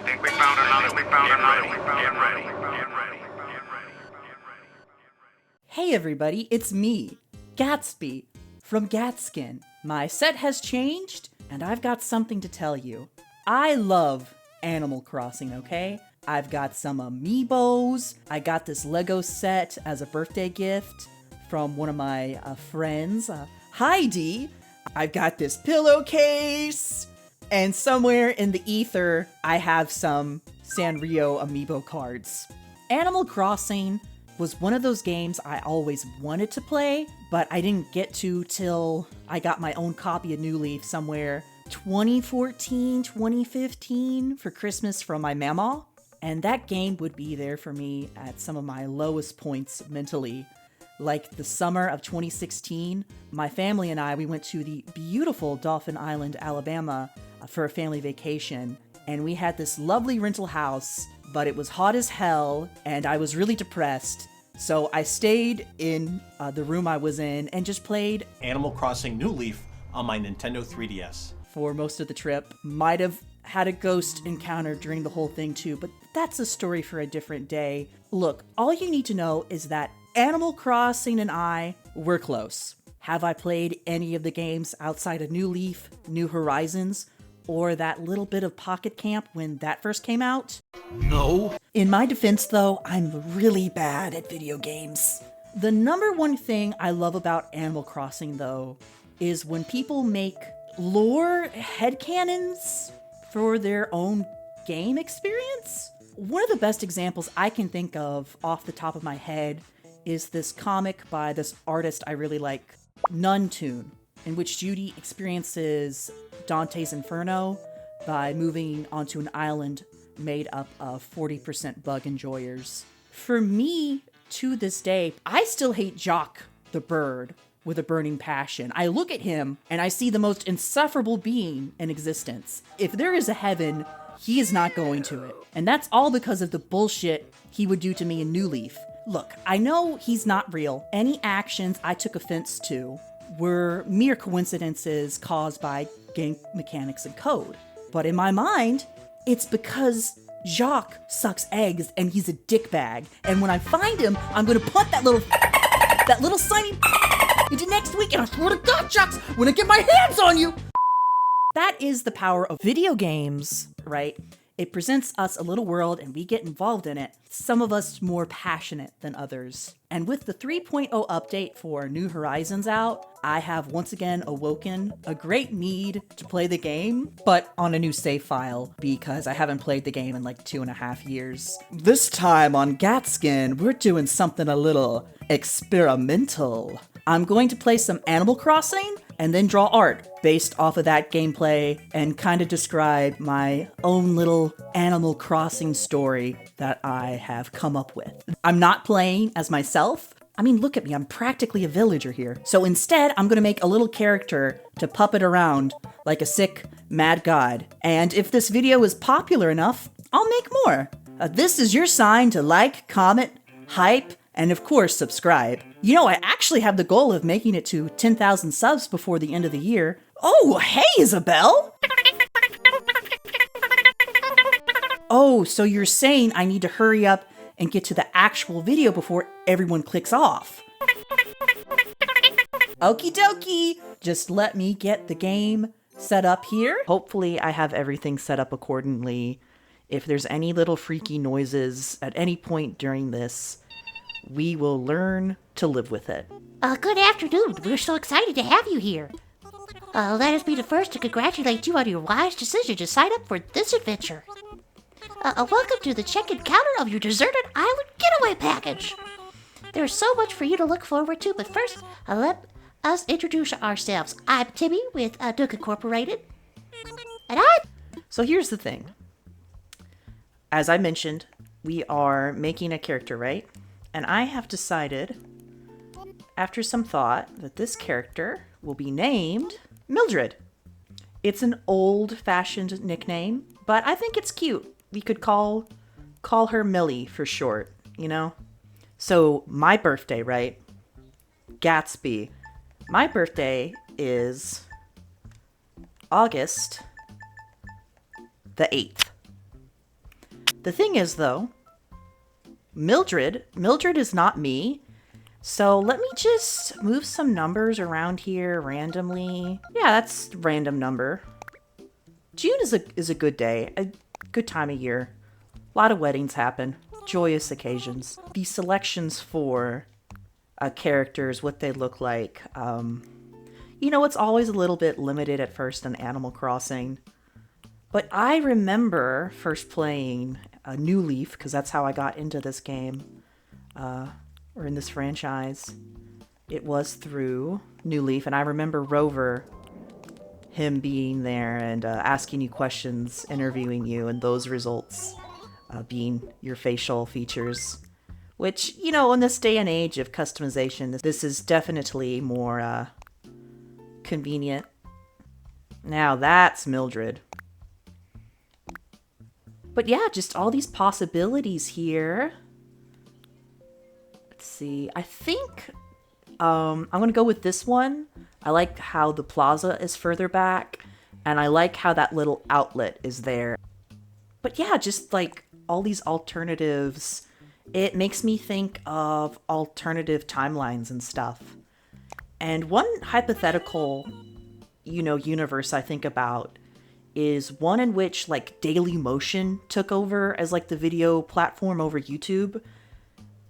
think we found another. Get ready. Hey everybody, it's me, Gatsby, from Gatskin. My set has changed, and I've got something to tell you. I love Animal Crossing, okay? I've got some amiibos, I got this Lego set as a birthday gift from one of my friends, Heidi. I've got this pillowcase, and somewhere in the ether, I have some Sanrio amiibo cards. Animal Crossing was one of those games I always wanted to play, but I didn't get to till I got my own copy of New Leaf somewhere 2014, 2015 for Christmas from my mama. And that game would be there for me at some of my lowest points mentally. Like the summer of 2016, my family and I, we went to the beautiful Dauphin Island, Alabama for a family vacation. And we had this lovely rental house, but it was hot as hell and I was really depressed. So I stayed in the room I was in and just played Animal Crossing New Leaf on my Nintendo 3DS. For most of the trip. Might have had a ghost encounter during the whole thing too, but that's a story for a different day. Look, all you need to know is that Animal Crossing and I were close. Have I played any of the games outside of New Leaf, New Horizons, or that little bit of Pocket Camp when that first came out? No. In my defense, though, I'm really bad at video games. The number one thing I love about Animal Crossing, though, is when people make lore headcanons for their own game experience. One of the best examples I can think of off the top of my head is this comic by this artist I really like, Nonetoons, in which Judy experiences Dante's Inferno by moving onto an island made up of 40% bug enjoyers. For me, to this day, I still hate Jock the bird with a burning passion. I look at him and I see the most insufferable being in existence. If there is a heaven, he is not going to it. And that's all because of the bullshit he would do to me in New Leaf. Look, I know he's not real. Any actions I took offense to were mere coincidences caused by game mechanics and code. But in my mind, it's because Jacques sucks eggs and he's a dickbag. And when I find him, I'm gonna put that little slimy into next week, and I swear to God, Jacques, when I get my hands on you! That is the power of video games, right? It presents us a little world and we get involved in it. Some of us more passionate than others. And with the 3.0 update for New Horizons out, I have once again awoken a great need to play the game, but on a new save file because I haven't played the game in like 2.5 years. This time on Gatskin, we're doing something a little experimental. I'm going to play some Animal Crossing and then draw art based off of that gameplay and kind of describe my own little Animal Crossing story that I have come up with. I'm not playing as myself. I mean, look at me, I'm practically a villager here. So instead, I'm gonna make a little character to puppet around like a sick, mad god. And if this video is popular enough, I'll make more. This is your sign to like, comment, hype, and of course, subscribe. You know, I actually have the goal of making it to 10,000 subs before the end of the year. Oh, hey, Isabel! Oh, so you're saying I need to hurry up and get to the actual video before everyone clicks off. Okie dokie! Just let me get the game set up here. Hopefully I have everything set up accordingly. If there's any little freaky noises at any point during this, we will learn to live with it. Good afternoon. We're so excited to have you here. Let us be the first to congratulate you on your wise decision to sign up for this adventure. Welcome to the check-in counter of your deserted island getaway package. There's so much for you to look forward to, but first, let us introduce ourselves. I'm Timmy with Duke Incorporated. And So here's the thing. As I mentioned, we are making a character, right? And I have decided, after some thought, that this character will be named Mildred. It's an old-fashioned nickname, but I think it's cute. We could call her Millie for short, you know? So, my birthday, right? Gatsby. My birthday is August the 8th. The thing is, though, Mildred is not me. So let me just move some numbers around here randomly. Yeah, that's random number. June is a good day, a good time of year. A lot of weddings happen, joyous occasions. The selections for characters, what they look like. You know, it's always a little bit limited at first in Animal Crossing. But I remember first playing New Leaf, because that's how I got into this game, or in this franchise. It was through New Leaf, and I remember Rover, him being there and asking you questions, interviewing you, and those results being your facial features. Which, you know, in this day and age of customization, this is definitely more convenient. Now that's Mildred. But yeah, just all these possibilities here. Let's see. I think I'm going to go with this one. I like how the plaza is further back, and I like how that little outlet is there. But yeah, just like all these alternatives, it makes me think of alternative timelines and stuff. And one hypothetical, you know, universe I think about is one in which like Daily Motion took over as like the video platform over YouTube,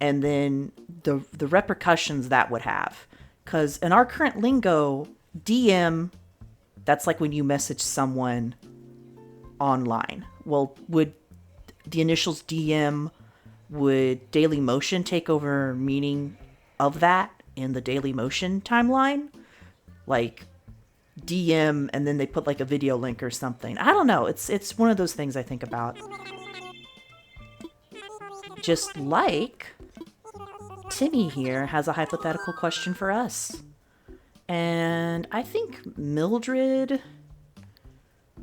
and then the repercussions that would have. Because in our current lingo, DM, that's like when you message someone online. Well, would the initials DM, would Daily Motion take over meaning of that in the Daily Motion timeline? Like DM and then they put like a video link or something. I don't know. It's one of those things I think about. Just like Timmy here has a hypothetical question for us. And I think Mildred,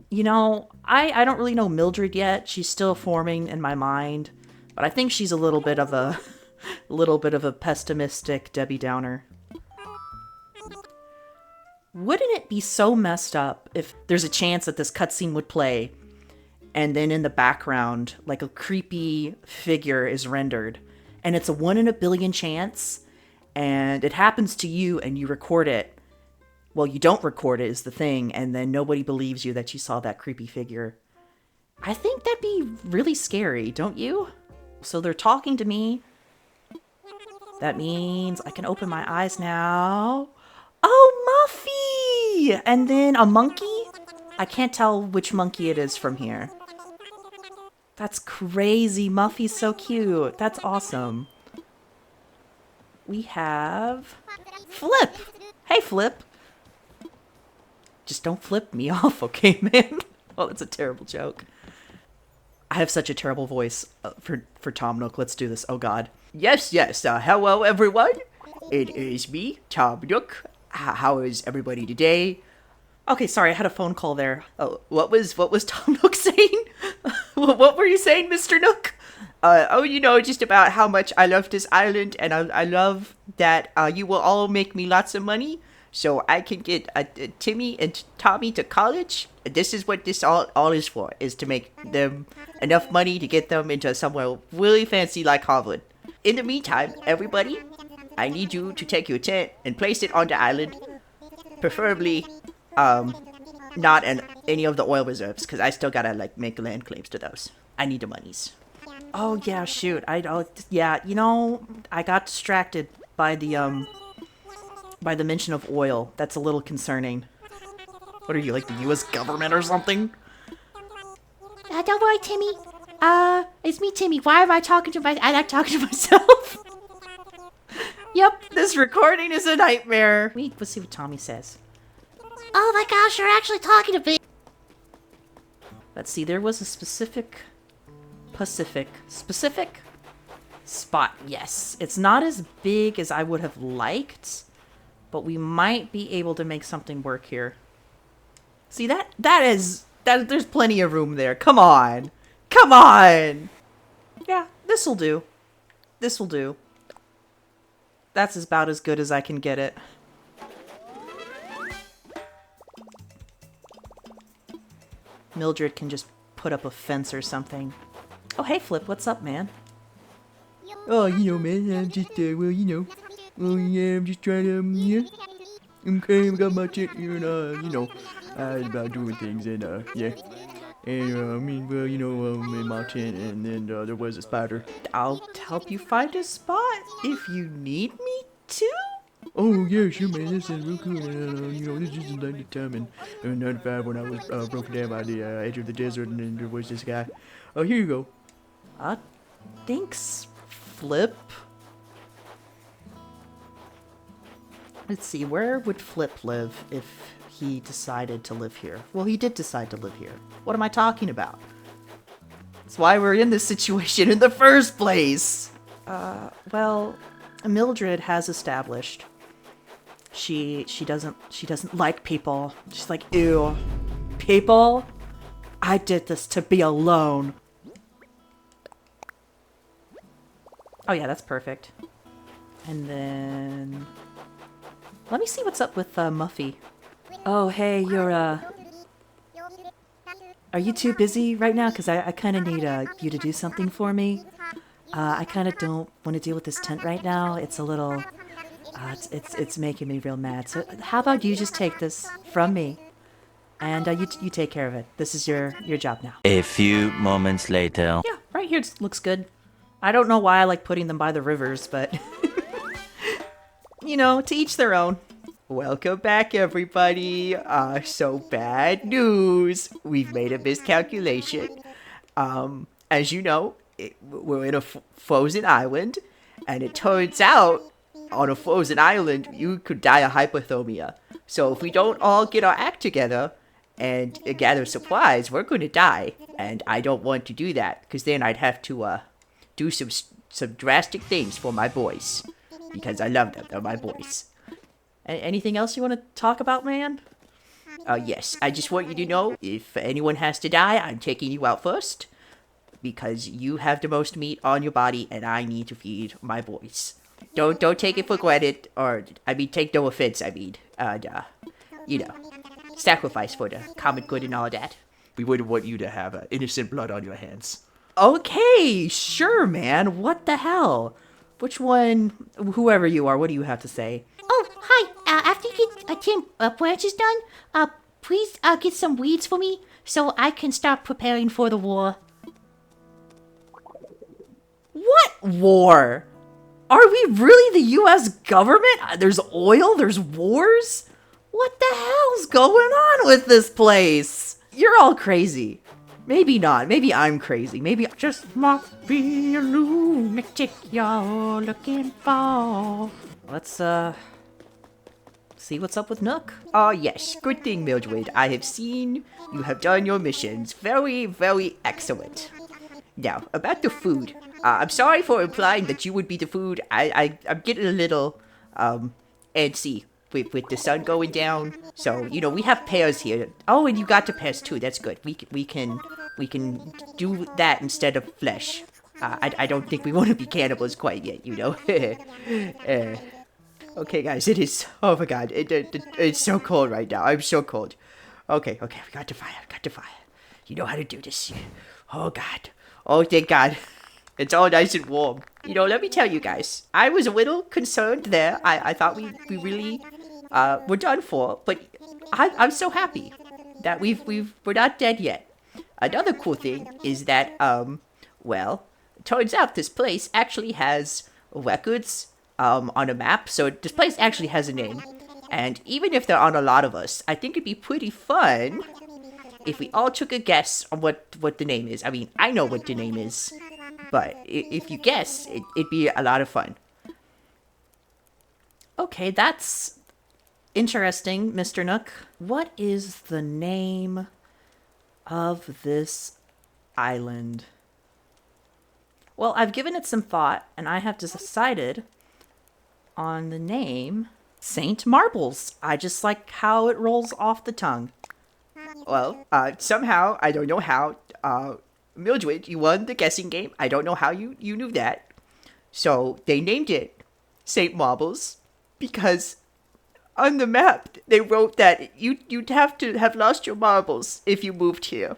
you know, I don't really know Mildred yet. She's still forming in my mind, but I think she's a little bit of a pessimistic Debbie Downer. Wouldn't it be so messed up if there's a chance that this cutscene would play and then in the background, like a creepy figure is rendered, and it's a 1 in a billion chance, and it happens to you and you record it. Well, you don't record it is the thing, and then nobody believes you that you saw that creepy figure. I think that'd be really scary, don't you? So they're talking to me. That means I can open my eyes now. Oh, Muffy! And then a monkey? I can't tell which monkey it is from here. That's crazy. Muffy's so cute. That's awesome. We have Flip. Hey, Flip. Just don't flip me off, okay, man? Oh, that's a terrible joke. I have such a terrible voice for Tom Nook. Let's do this. Oh, God. Yes. Hello, everyone. It is me, Tom Nook. How is everybody today? Okay, sorry, I had a phone call there. Oh, what was Tom Nook saying? What were you saying, Mr. Nook? You know, just about how much I love this island, and I love that you will all make me lots of money, so I can get Timmy and Tommy to college. This is what this all is for, is to make them enough money to get them into somewhere really fancy like Harvard. In the meantime, everybody, I need you to take your tent and place it on the island, preferably not in any of the oil reserves, because I still gotta like make land claims to those. I need the monies. Oh yeah, shoot. Yeah, you know, I got distracted by the mention of oil. That's a little concerning. What are you, like the U.S. government or something? Don't worry, Timmy. It's me, Timmy. Why am I talking to I like talking to myself. Yep, this recording is a nightmare. Let's see what Tommy says. Oh my gosh, you're actually talking to me. Let's see, there was a specific spot. Yes, it's not as big as I would have liked, but we might be able to make something work here. See, that there's plenty of room there. Come on. Yeah, this'll do. That's about as good as I can get it. Mildred can just put up a fence or something. Oh, hey, Flip, what's up, man? Oh, man, I'm just, I'm just trying to, yeah. Okay, I got my chick here and, about doing things and, yeah. And, in my tent and then, there was a spider. I'll help you find a spot if you need me to. Oh, yeah, sure, man, that sounds real cool. And, this is like the time in 95 when I was, broken down by the, edge of the desert and then there was this guy. Oh, here you go. Thanks, Flip. Let's see, where would Flip live if he decided to live here? Well, he did decide to live here. What am I talking about? That's why we're in this situation in the first place. Well, Mildred has established she doesn't like people. She's like, ew, people? I did this to be alone. Oh yeah, that's perfect. And then let me see what's up with Muffy. Oh hey, are you too busy right now? Because I kind of need you to do something for me. I kind of don't want to deal with this tent right now. It's a little, it's making me real mad. So how about you just take this from me, and you take care of it. This is your job now. A few moments later. Yeah, right here looks good. I don't know why I like putting them by the rivers, but to each their own. Welcome back, everybody. So bad news. We've made a miscalculation. As you know, we're in a frozen island, and it turns out on a frozen island, you could die of hypothermia. So if we don't all get our act together and gather supplies, we're going to die. And I don't want to do that, because then I'd have to, do some drastic things for my boys. Because I love them. They're my boys. Anything else you want to talk about, man? Yes. I just want you to know, if anyone has to die, I'm taking you out first. Because you have the most meat on your body, and I need to feed my boys. Don't take it for granted, or, take no offense, sacrifice for the common good and all that. We wouldn't want you to have innocent blood on your hands. Okay, sure, man. What the hell? Which one, whoever you are, what do you have to say? Oh, hi. After you get 10 branches done, please get some weeds for me so I can start preparing for the war. What war? Are we really the U.S. government? There's oil, there's wars? What the hell's going on with this place? You're all crazy. Maybe not. Maybe I'm crazy. Maybe I just must be a lunatic you're looking for. Let's, see what's up with Nook. Oh, yes. Good thing, Mildred. I have seen you have done your missions. Very, very excellent. Now, about the food. I'm sorry for implying that you would be the food. I'm getting a little, antsy with the sun going down. So, we have pears here. Oh, and you got the pears too. That's good. We can do that instead of flesh. I don't think we want to be cannibals quite yet, Okay, guys, it is, oh my god, it's so cold right now. I'm so cold. Okay, we got the fire. You know how to do this. Oh god. Oh, thank god. It's all nice and warm. Let me tell you guys, I was a little concerned there. I thought we really were done for, but I'm so happy that we're not dead yet. Another cool thing is that, turns out this place actually has records on a map, so this place actually has a name. And even if there aren't a lot of us, I think it'd be pretty fun if we all took a guess on what the name is. I know what the name is, but if you guess, it'd be a lot of fun. Okay, that's interesting, Mr. Nook. What is the name of this island? Well, I've given it some thought, and I have decided on the name Saint Marbles. I just like how it rolls off the tongue. Well, somehow, I don't know how, Mildred, you won the guessing game. I don't know how you knew that. So, they named it St. Marbles because on the map, they wrote that you'd have to have lost your marbles if you moved here.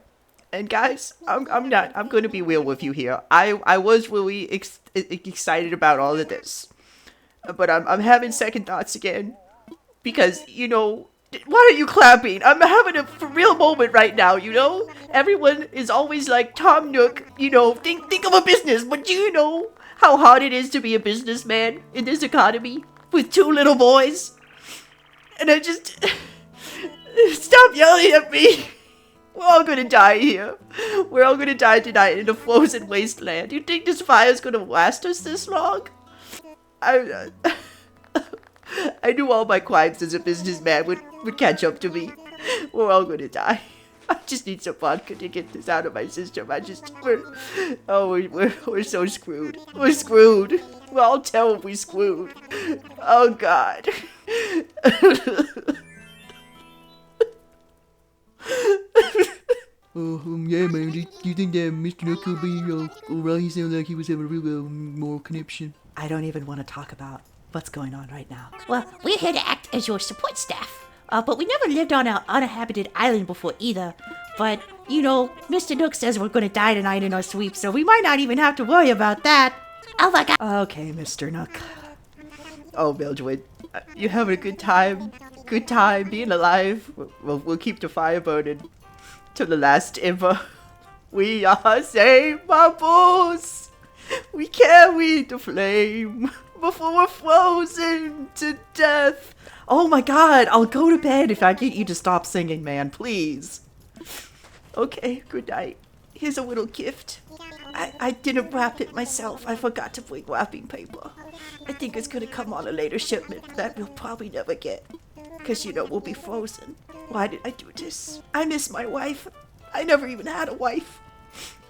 And guys, I'm not. I'm going to be real with you here. I was really excited about all of this, but I'm having second thoughts again because why are you clapping? I'm having a for real moment right now. Everyone is always like Tom Nook. Think of a business, but do you know how hard it is to be a businessman in this economy with two little boys? And I just stop yelling at me. We're all gonna die here. We're all gonna die tonight in a frozen wasteland. You think this fire's gonna last us this long? I knew all my crimes as a businessman would catch up to me. We're all gonna die. I just need some vodka to get this out of my system. We're so screwed. We're screwed. We're all terribly screwed. Oh God. Yeah, man. Do you think that Mr. Nook could be alright? He sounded like he was having a real moral connection. I don't even want to talk about what's going on right now. Well, we're here to act as your support staff. But we never lived on an uninhabited island before either. But, Mr. Nook says we're gonna die tonight in our sleep, so we might not even have to worry about that. Oh my God. Okay, Mr. Nook. Oh, Mildred, you having a good time? Good time being alive? We'll keep the fire burning till the last ever. We are Saint Bubbles. We carry the flame before we're frozen to death. Oh my God, I'll go to bed if I get you to stop singing, man, please. Okay, good night. Here's a little gift. I didn't wrap it myself. I forgot to bring wrapping paper. I think it's gonna come on a later shipment that we'll probably never get. Because, we'll be frozen. Why did I do this? I miss my wife. I never even had a wife.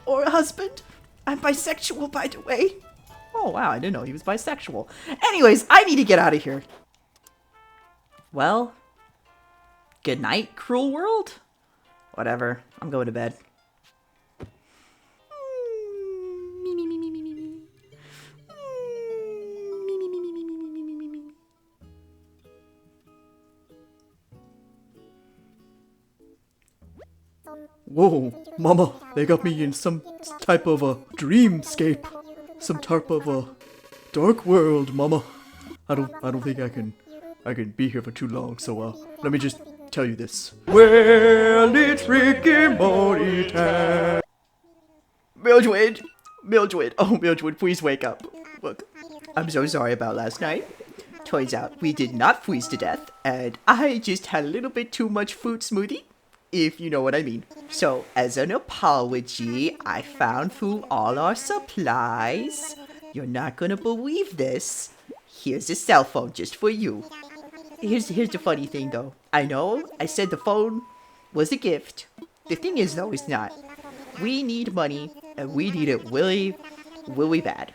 Or a husband. I'm bisexual, by the way. Oh wow, I didn't know he was bisexual. Anyways, I need to get out of here. Well, good night, cruel world? Whatever, I'm going to bed. Whoa, Mama, they got me in some type of a dreamscape. Some type of a dark world, Mama. I don't think I can be here for too long, so let me just tell you this. Well, it's Rick and Morty time. Mildred! Oh, Mildred, please wake up. Look, I'm so sorry about last night. Turns out we did not freeze to death, and I just had a little bit too much fruit smoothie, if you know what I mean. So, as an apology, I found through all our supplies. You're not gonna believe this. Here's a cell phone just for you. Here's the funny thing, though. I know I said the phone was a gift. The thing is, though, it's not. We need money, and we need it really, really bad.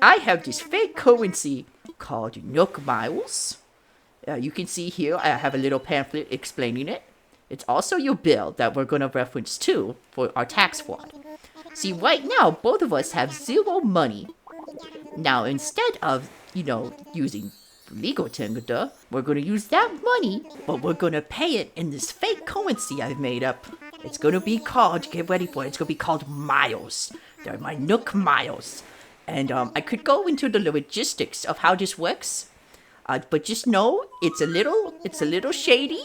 I have this fake currency called Nook Miles. You can see here, I have a little pamphlet explaining it. It's also your bill that we're going to reference to for our tax fraud. See, right now, both of us have zero money. Now, instead of, using legal tender, we're going to use that money, but we're going to pay it in this fake currency I've made up. It's going to be called, get ready for it, it's going to be called Miles. They're my Nook Miles. And I could go into the logistics of how this works, but just know it's a little shady.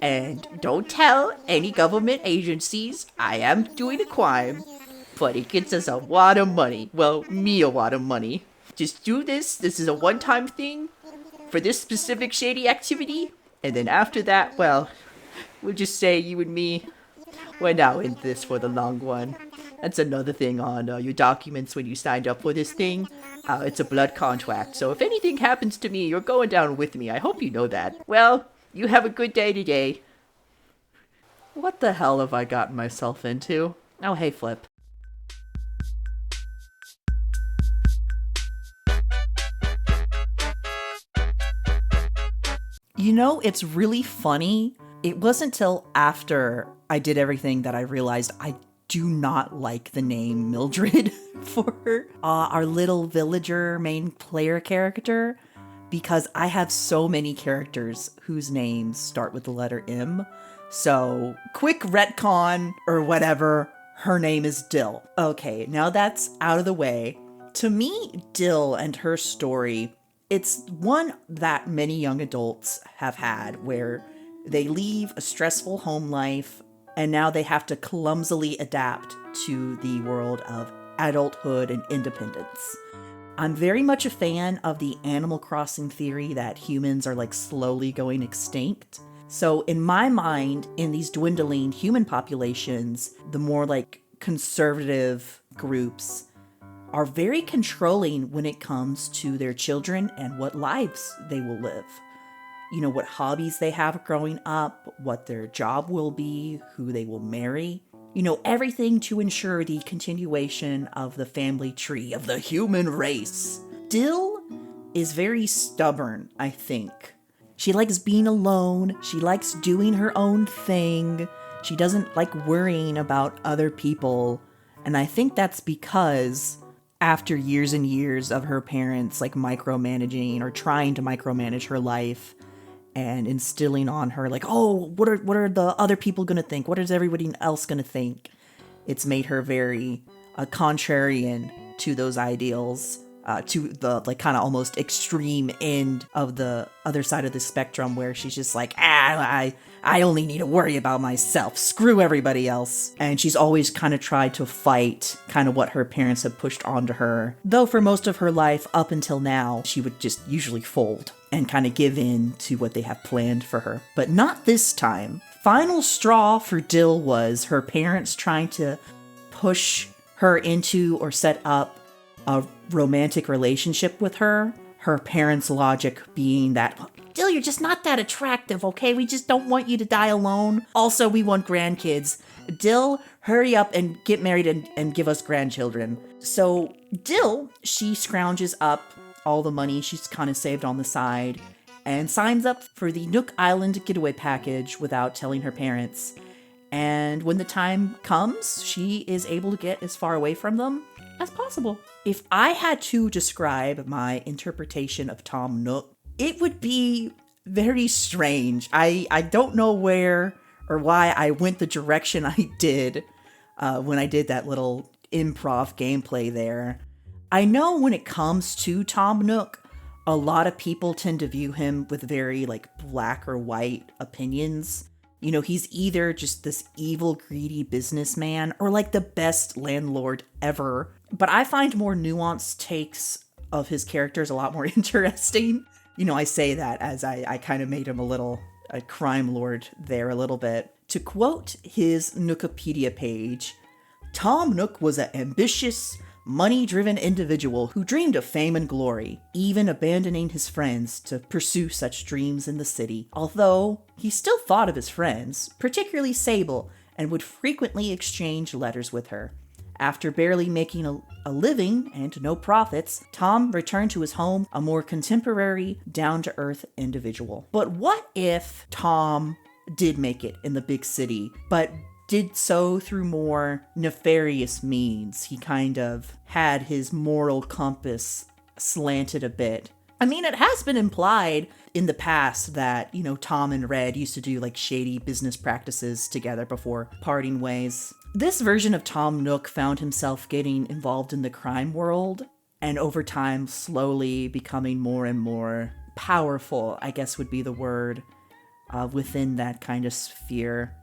And don't tell any government agencies I am doing a crime, but it gets us a lot of money. Well, me a lot of money. Just do this. This is a one-time thing for this specific shady activity. And then after that, well, we'll just say you and me, we're now in this for the long run. That's another thing on your documents when you signed up for this thing. It's a blood contract. So if anything happens to me, you're going down with me. I hope you know that. Well, you have a good day today. What the hell have I gotten myself into? Oh, hey, Flip. It's really funny. It wasn't till after I did everything that I realized I do not like the name Mildred for our little villager main player character, because I have so many characters whose names start with the letter M. So, quick retcon or whatever, her name is Dill. Okay, now that's out of the way. To me, Dill and her story, it's one that many young adults have had where they leave a stressful home life and now they have to clumsily adapt to the world of adulthood and independence. I'm very much a fan of the Animal Crossing theory that humans are like slowly going extinct. So in my mind, in these dwindling human populations, the more like conservative groups are very controlling when it comes to their children and what lives they will live. You know, what hobbies they have growing up, what their job will be, who they will marry. You know, everything to ensure the continuation of the family tree of the human race. Dill is very stubborn, I think. She likes being alone. She likes doing her own thing. She doesn't like worrying about other people. And I think that's because after years and years of her parents like micromanaging or trying to micromanage her life and instilling on her like, oh, what are the other people gonna think? What is everybody else gonna think? It's made her very contrarian to those ideals. To the like kind of almost extreme end of the other side of the spectrum where she's just like, I only need to worry about myself. Screw everybody else. And she's always kind of tried to fight kind of what her parents have pushed onto her. Though for most of her life up until now, she would just usually fold and kind of give in to what they have planned for her. But not this time. Final straw for Dill was her parents trying to push her into or set up a romantic relationship with her. Her parents' logic being that, Dill, you're just not that attractive, okay? We just don't want you to die alone. Also, we want grandkids. Dill, hurry up and get married and give us grandchildren. So Dill, she scrounges up all the money she's kind of saved on the side and signs up for the Nook Island getaway package without telling her parents. And when the time comes, she is able to get as far away from them as possible. If I had to describe my interpretation of Tom Nook, it would be very strange. I don't know where or why I went the direction I did when I did that little improv gameplay there. I know when it comes to Tom Nook, a lot of people tend to view him with very like black or white opinions. You know, he's either just this evil, greedy businessman or like the best landlord ever. But I find more nuanced takes of his characters a lot more interesting. You know, I say that as I kind of made him a crime lord there a little bit. To quote his Nookopedia page, Tom Nook was an ambitious, money-driven individual who dreamed of fame and glory, even abandoning his friends to pursue such dreams in the city. Although he still thought of his friends, particularly Sable, and would frequently exchange letters with her. After barely making a living and no profits, Tom returned to his home a more contemporary, down-to-earth individual. But what if Tom did make it in the big city, but did so through more nefarious means? He kind of had his moral compass slanted a bit. I mean, it has been implied in the past that, you know, Tom and Red used to do like shady business practices together before parting ways. This version of Tom Nook found himself getting involved in the crime world, and over time slowly becoming more and more powerful, I guess would be the word, within that kind of sphere.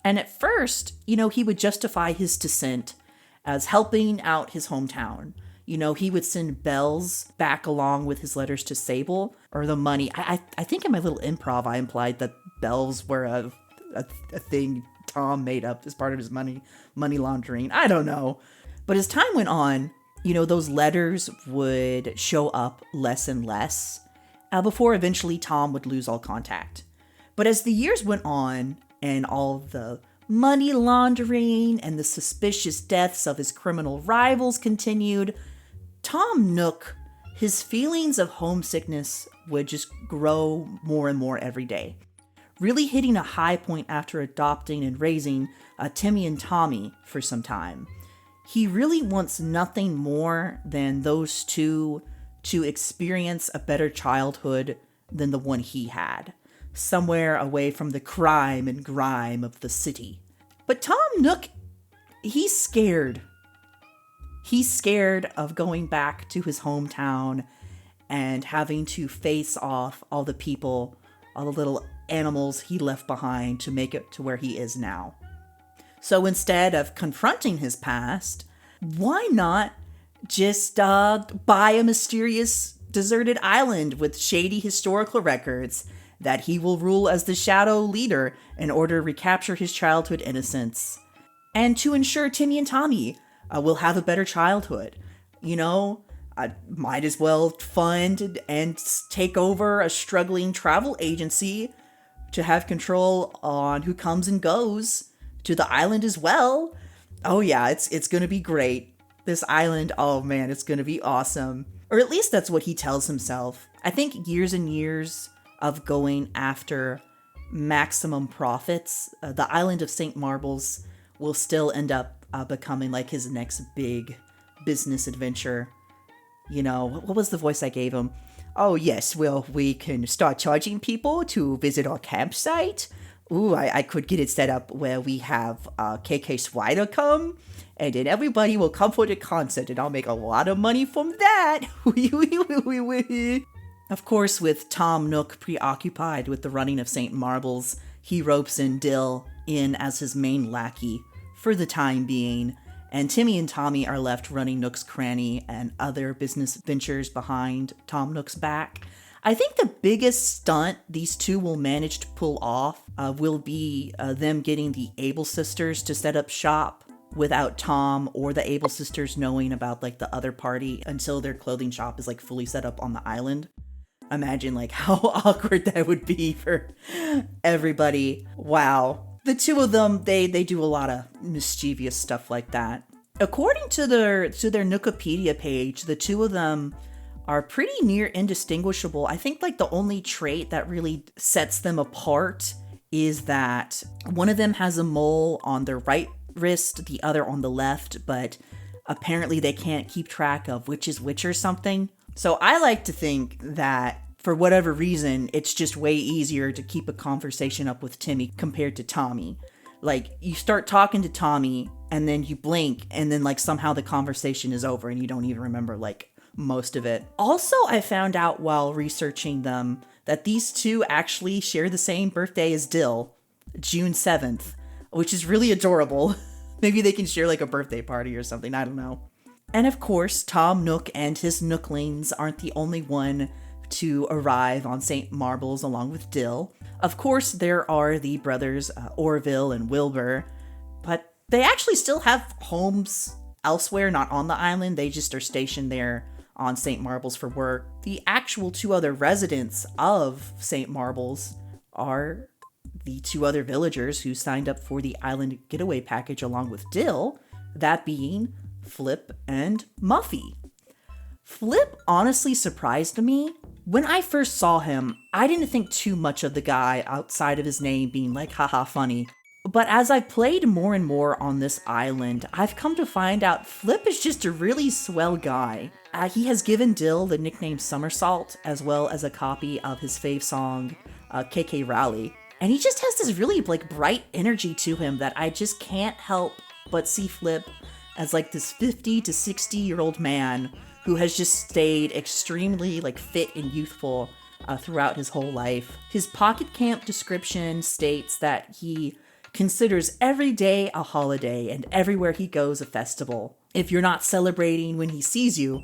And at first, you know, he would justify his descent as helping out his hometown. You know, he would send bells back along with his letters to Sable, or the money. I think in my little improv I implied that bells were a thing Tom made up as part of his money laundering. I don't know. But as time went on, you know, those letters would show up less and less before eventually Tom would lose all contact. But as the years went on and all the money laundering and the suspicious deaths of his criminal rivals continued, Tom Nook, his feelings of homesickness would just grow more and more every day, really hitting a high point after adopting and raising Timmy and Tommy for some time. He really wants nothing more than those two to experience a better childhood than the one he had. somewhere away from the crime and grime of the city. But Tom Nook, he's scared. He's scared of going back to his hometown and having to face off all the people, all the little animals he left behind to make it to where he is now. So instead of confronting his past, why not just buy a mysterious deserted island with shady historical records that he will rule as the Shadow Leader in order to recapture his childhood innocence, and to ensure Timmy and Tommy will have a better childhood. You know, I might as well fund and take over a struggling travel agency to have control on who comes and goes to the island as well. Oh yeah, it's gonna be great. This island, oh man, it's gonna be awesome. Or at least that's what he tells himself. I think years and years of going after maximum profits, the island of St. Marbles will still end up becoming like his next big business adventure. You know, what was the voice I gave him? Oh yes, well, we can start charging people to visit our campsite. Ooh, I could get it set up where we have KK Swider come, and then everybody will come for the concert, and I'll make a lot of money from that. Of course, with Tom Nook preoccupied with the running of St. Marbles, he ropes in Dill in as his main lackey for the time being, and Timmy and Tommy are left running Nook's Cranny and other business ventures behind Tom Nook's back. I think the biggest stunt these two will manage to pull off will be them getting the Able sisters to set up shop without Tom or the Able sisters knowing about like the other party until their clothing shop is like fully set up on the island. Imagine like how awkward that would be for everybody. Wow. The two of them, they do a lot of mischievous stuff like that. According to their Nookopedia page, the two of them are pretty near indistinguishable. I think like the only trait that really sets them apart is that one of them has a mole on their right wrist, the other on the left, but apparently they can't keep track of which is which or something. So I like to think that for whatever reason, it's just way easier to keep a conversation up with Timmy compared to Tommy. Like, you start talking to Tommy, and then you blink, and then, like, somehow the conversation is over, and you don't even remember, like, most of it. Also, I found out while researching them that these two actually share the same birthday as Dill, June 7th, which is really adorable. Maybe they can share, like, a birthday party or something, I don't know. And of course, Tom Nook and his Nooklings aren't the only one to arrive on St. Marbles along with Dill. Of course, there are the brothers Orville and Wilbur, but they actually still have homes elsewhere, not on the island. They just are stationed there on St. Marbles for work. The actual two other residents of St. Marbles are the two other villagers who signed up for the island getaway package along with Dill, that being Flip and Muffy. Flip honestly surprised me. When I first saw him, I didn't think too much of the guy outside of his name being like, haha, funny. But as I've played more and more on this island, I've come to find out Flip is just a really swell guy. He has given Dill the nickname Somersault, as well as a copy of his fave song, KK Rally. And he just has this really like bright energy to him that I just can't help but see Flip as like this 50 to 60-year-old man who has just stayed extremely like fit and youthful throughout his whole life. His Pocket Camp description states that he considers every day a holiday and everywhere he goes a festival. If you're not celebrating when he sees you,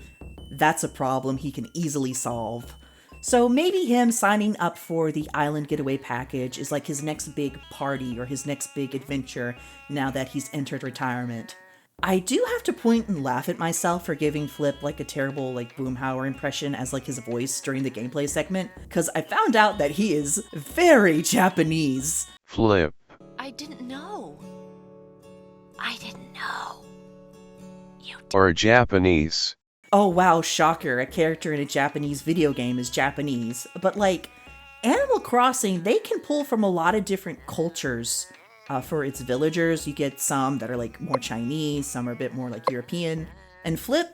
that's a problem he can easily solve. So maybe him signing up for the island getaway package is like his next big party or his next big adventure now that he's entered retirement. I do have to point and laugh at myself for giving Flip like a terrible like Boomhauer impression as like his voice during the gameplay segment, because I found out that he is very Japanese. Flip. I didn't know. I didn't know. Or Japanese. Oh wow, shocker, a character in a Japanese video game is Japanese. But like, Animal Crossing, they can pull from a lot of different cultures. For its villagers, you get some that are like more Chinese, some are a bit more like European. And Flip,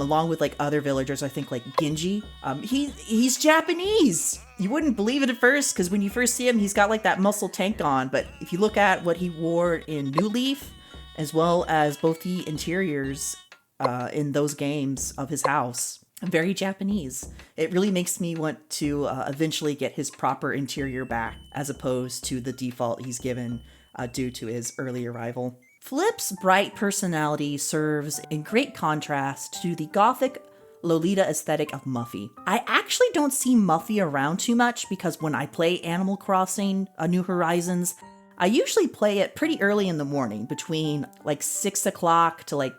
along with like other villagers, I think like Genji. He's Japanese. You wouldn't believe it at first, because when you first see him, he's got like that muscle tank on. But if you look at what he wore in New Leaf, as well as both the interiors in those games of his house, very Japanese. It really makes me want to eventually get his proper interior back, as opposed to the default he's given due to his early arrival. Flip's bright personality serves in great contrast to the gothic Lolita aesthetic of Muffy. I actually don't see Muffy around too much, because when I play Animal Crossing New Horizons, I usually play it pretty early in the morning, between like 6 o'clock to like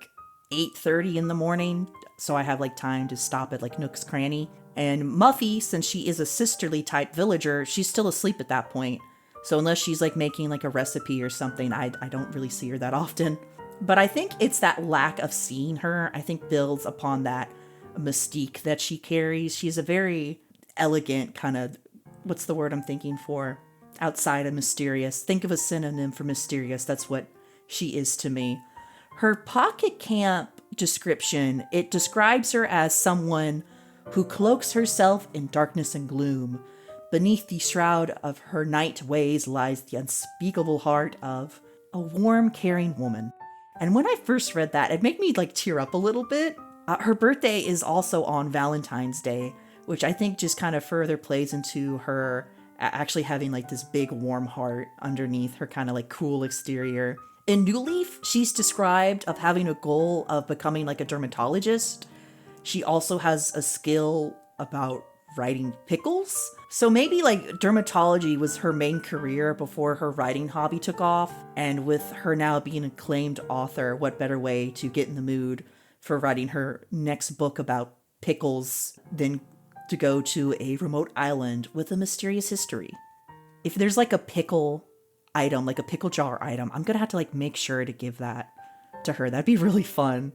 8:30 in the morning, so I have like time to stop at like Nook's Cranny. And Muffy, since she is a sisterly type villager, she's still asleep at that point. So unless she's like making like a recipe or something, I don't really see her that often. But I think it's that lack of seeing her, I think, builds upon that mystique that she carries. She's a very elegant kind of, what's the word I'm thinking for? Outside of mysterious. Think of a synonym for mysterious. That's what she is to me. Her Pocket Camp description, it describes her as someone who cloaks herself in darkness and gloom. Beneath the shroud of her night ways lies the unspeakable heart of a warm, caring woman. And when I first read that, it made me like tear up a little bit. Her birthday is also on Valentine's Day, which I think just kind of further plays into her actually having like this big warm heart underneath her kind of like cool exterior. In New Leaf, she's described of having a goal of becoming like a dermatologist. She also has a skill about writing pickles. So maybe like dermatology was her main career before her writing hobby took off. And with her now being an acclaimed author, what better way to get in the mood for writing her next book about pickles than to go to a remote island with a mysterious history. If there's like a pickle item, like a pickle jar item, I'm gonna have to like make sure to give that to her. That'd be really fun.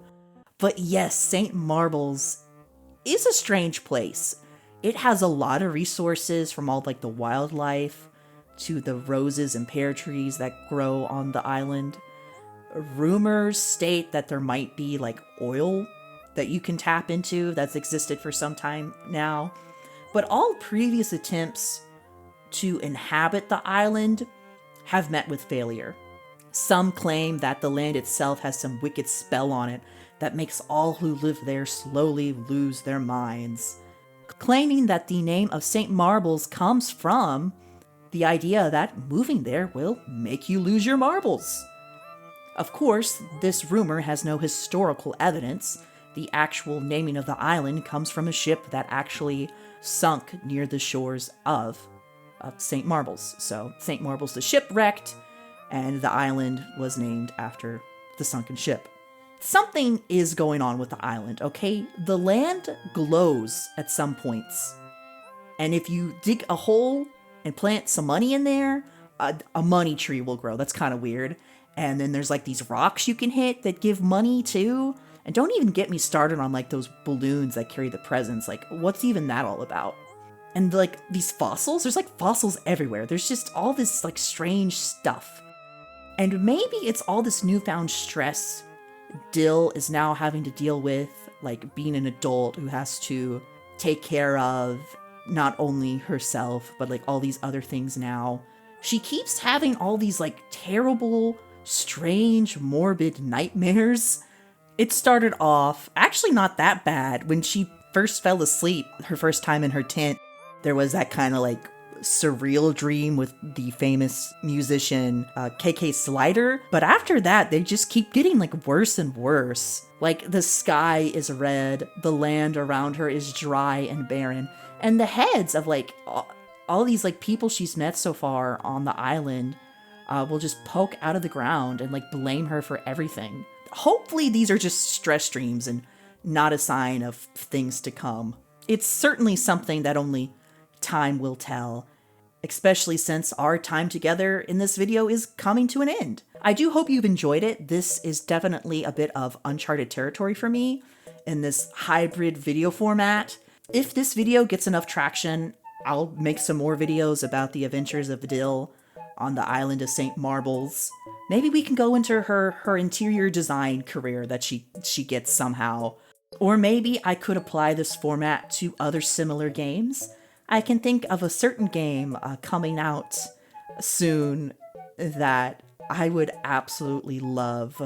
But yes, St. Marbles is a strange place. It has a lot of resources, from all like the wildlife to the roses and pear trees that grow on the island. Rumors state that there might be like oil that you can tap into that's existed for some time now. But all previous attempts to inhabit the island have met with failure. Some claim that the land itself has some wicked spell on it that makes all who live there slowly lose their minds, claiming that the name of St. Marbles comes from the idea that moving there will make you lose your marbles. Of course, this rumor has no historical evidence. The actual naming of the island comes from a ship that actually sunk near the shores of St. Marbles. So St. Marbles, the ship wrecked, and the island was named after the sunken ship. Something is going on with the island, okay? The land glows at some points. And if you dig a hole and plant some money in there, a money tree will grow. That's kind of weird. And then there's like these rocks you can hit that give money too. And don't even get me started on like those balloons that carry the presents. Like, what's even that all about? And like these fossils, there's like fossils everywhere. There's just all this like strange stuff. And maybe it's all this newfound stress Dill is now having to deal with, like being an adult who has to take care of not only herself, but like all these other things now. She keeps having all these like terrible, strange, morbid nightmares. It started off actually not that bad. When she first fell asleep, her first time in her tent, there was that kind of like surreal dream with the famous musician KK Slider. But after that, they just keep getting like worse and worse. Like the sky is red, the land around her is dry and barren, and the heads of like all these like people she's met so far on the island will just poke out of the ground and like blame her for everything. Hopefully these are just stress dreams and not a sign of things to come. It's certainly something that only time will tell, especially since our time together in this video is coming to an end. I do hope you've enjoyed it. This is definitely a bit of uncharted territory for me in this hybrid video format. If this video gets enough traction, I'll make some more videos about the adventures of Dill on the island of St. Marbles. Maybe we can go into her interior design career that she gets somehow. Or maybe I could apply this format to other similar games. I can think of a certain game coming out soon that I would absolutely love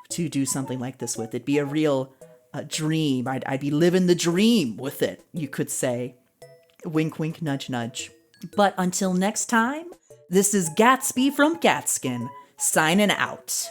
to do something like this with. It'd be a real dream. I'd be living the dream with it, you could say. Wink, wink, nudge, nudge. But until next time, this is Gatsby from Gatskin, signing out.